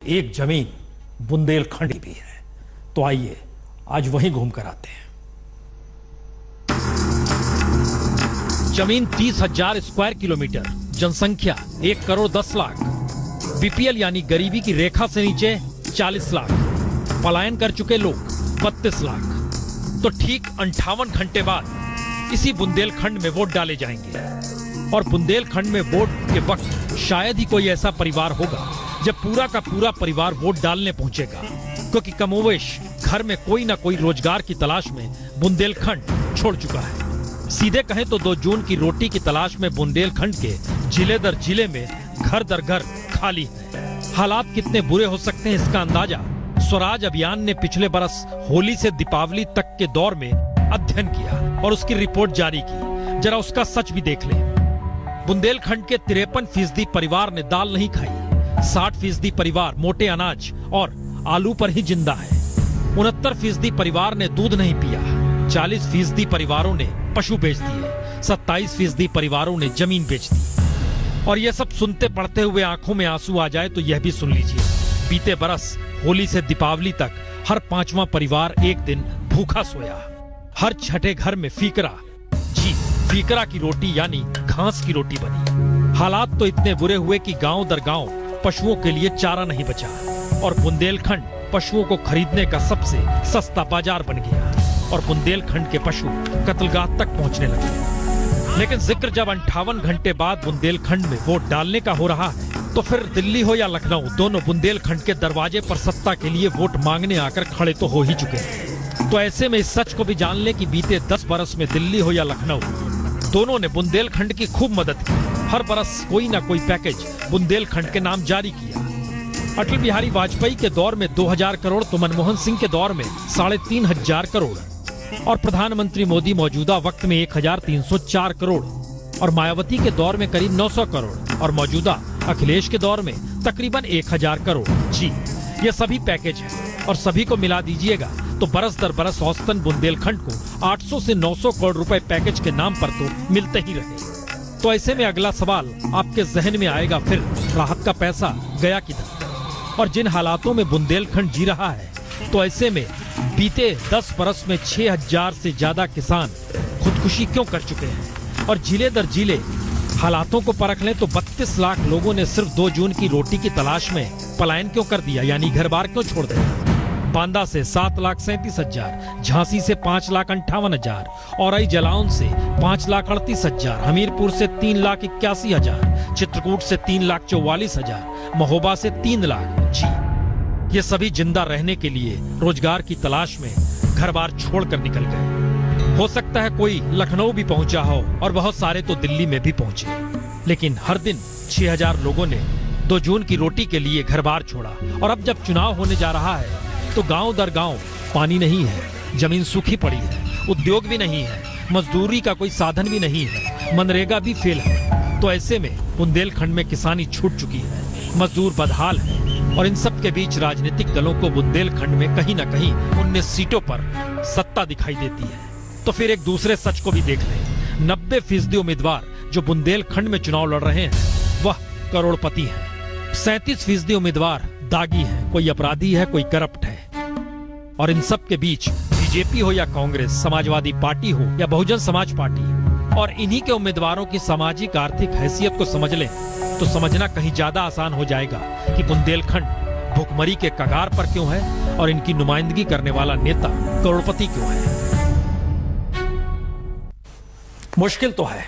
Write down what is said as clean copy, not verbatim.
एक जमीन बुंदेलखंड भी है। तो आइए आज वहीं घूमकर आते हैं। जमीन 30,000 स्क्वायर किलोमीटर, जनसंख्या 1 करोड़ 10 लाख, बीपीएल यानी गरीबी की रेखा से नीचे 40 लाख, पलायन कर चुके लोग 32 लाख। तो ठीक 58 घंटे बाद इसी बुंदेलखंड में वोट डाले जाएंगे। और बुंदेलखंड में वोट के वक्त शायद ही कोई ऐसा परिवार होगा जब पूरा का पूरा परिवार वोट डालने पहुंचेगा, क्योंकि कमोवेश घर में कोई ना कोई रोजगार की तलाश में बुंदेलखंड छोड़ चुका है। सीधे कहें तो 2 जून की रोटी की तलाश में बुंदेलखंड के जिले दर जिले में घर दर घर खाली है। हालात कितने बुरे हो सकते हैं इसका अंदाजा स्वराज अभियान ने पिछले बरस होली से दीपावली तक के दौर में अध्ययन किया और उसकी रिपोर्ट जारी की। जरा उसका सच भी देख लें। बुंदेलखंड के 53% परिवार ने दाल नहीं खाई, 60% परिवार मोटे अनाज और आलू पर ही जिंदा है, 69% परिवार ने दूध नहीं पिया, 40% परिवारों ने पशु बेच दिए, 27% परिवारों ने जमीन बेच दी। और यह सब सुनते पढ़ते हुए आंखों में आंसू आ जाए तो यह भी सुन लीजिए, बीते बरस होली से दीपावली तक हर 5वां परिवार एक दिन भूखा सोया। हर छठे घर में फीकरा की रोटी यानी घास की रोटी बनी। हालात तो इतने बुरे हुए कि गांव दर गांव पशुओं के लिए चारा नहीं बचा और बुंदेलखंड पशुओं को खरीदने का सबसे सस्ता बाजार बन गया और बुंदेलखंड के पशु कत्लगाह तक पहुंचने लगे। लेकिन जिक्र जब 58 घंटे बाद बुंदेलखंड में वोट डालने का हो रहा है तो फिर दिल्ली हो या लखनऊ, दोनों बुंदेलखंड के दरवाजे पर सत्ता के लिए वोट मांगने आकर खड़े तो हो ही चुके हैं। तो ऐसे में इस सच को भी जान ले कि बीते 10 बरस में दिल्ली हो या लखनऊ, दोनों ने बुंदेलखंड की खूब मदद की। हर बरस कोई ना कोई पैकेज बुंदेलखंड के नाम जारी किया। अटल बिहारी वाजपेयी के दौर में 2000 करोड़ तो मनमोहन सिंह के दौर में 3,500 करोड़ और प्रधानमंत्री मोदी मौजूदा वक्त में 1,304 करोड़ और मायावती के दौर में करीब 900 करोड़ और मौजूदा अखिलेश के दौर में तकरीबन 1,000 करोड़। जी, ये सभी पैकेज हैं और सभी को मिला दीजिएगा तो बरस दर बरस औसतन बुंदेलखंड को 800 से 900 करोड़ रुपए पैकेज के नाम पर तो मिलते ही रहे। तो ऐसे में अगला सवाल आपके जहन में आएगा, फिर राहत का पैसा गया किधर? और जिन हालातों में बुंदेलखंड जी रहा है, तो ऐसे में बीते 10 बरस में 6,000 से ज्यादा किसान खुदकुशी क्यों कर चुके हैं? और जिले दर जिले हालातों को परख लें तो 32 लाख लोगों ने सिर्फ 2 जून की रोटी की तलाश में पलायन क्यों कर दिया, यानी घर बार क्यों छोड़ दिया? बांदा से 7,37,000, झांसी से 5,58,000, औरई जलाउन से 5,38,000, हमीरपुर से 3,81,000, चित्रकूट से 3,44,000, महोबा से 3 लाख। जी, ये सभी जिंदा रहने के लिए रोजगार की तलाश में घर बार छोड़कर निकल गए। हो सकता है कोई लखनऊ भी पहुंचा हो और बहुत सारे तो दिल्ली में भी पहुंचे, लेकिन हर दिन 6,000 लोगों ने 2 जून की रोटी के लिए घर बार छोड़ा। और अब जब चुनाव होने जा रहा है तो गांव दर गांव पानी नहीं है, जमीन सूखी पड़ी है, उद्योग भी नहीं है, मजदूरी का कोई साधन भी नहीं है, मनरेगा भी फेल है। तो ऐसे में बुंदेलखंड में किसानी छूट चुकी है, मजदूर बदहाल है और इन सब के बीच राजनीतिक दलों को बुंदेलखंड में कहीं न कहीं 19 सीटों पर सत्ता दिखाई देती है। तो फिर एक दूसरे सच को भी देख लें, 90% उम्मीदवार जो बुंदेलखंड में चुनाव लड़ रहे हैं वह करोड़पति हैं। 37% उम्मीदवार दागी हैं, कोई अपराधी है, कोई करप्ट है। और इन सब के बीच बीजेपी हो या कांग्रेस, समाजवादी पार्टी हो या बहुजन समाज पार्टी, और इन्हीं के उम्मीदवारों की सामाजिक आर्थिक हैसियत को समझ लें तो समझना कहीं ज्यादा आसान हो जाएगा कि बुंदेलखंड भुखमरी के कगार पर क्यों है और इनकी नुमाइंदगी करने वाला नेता करोड़पति क्यों है। मुश्किल तो है,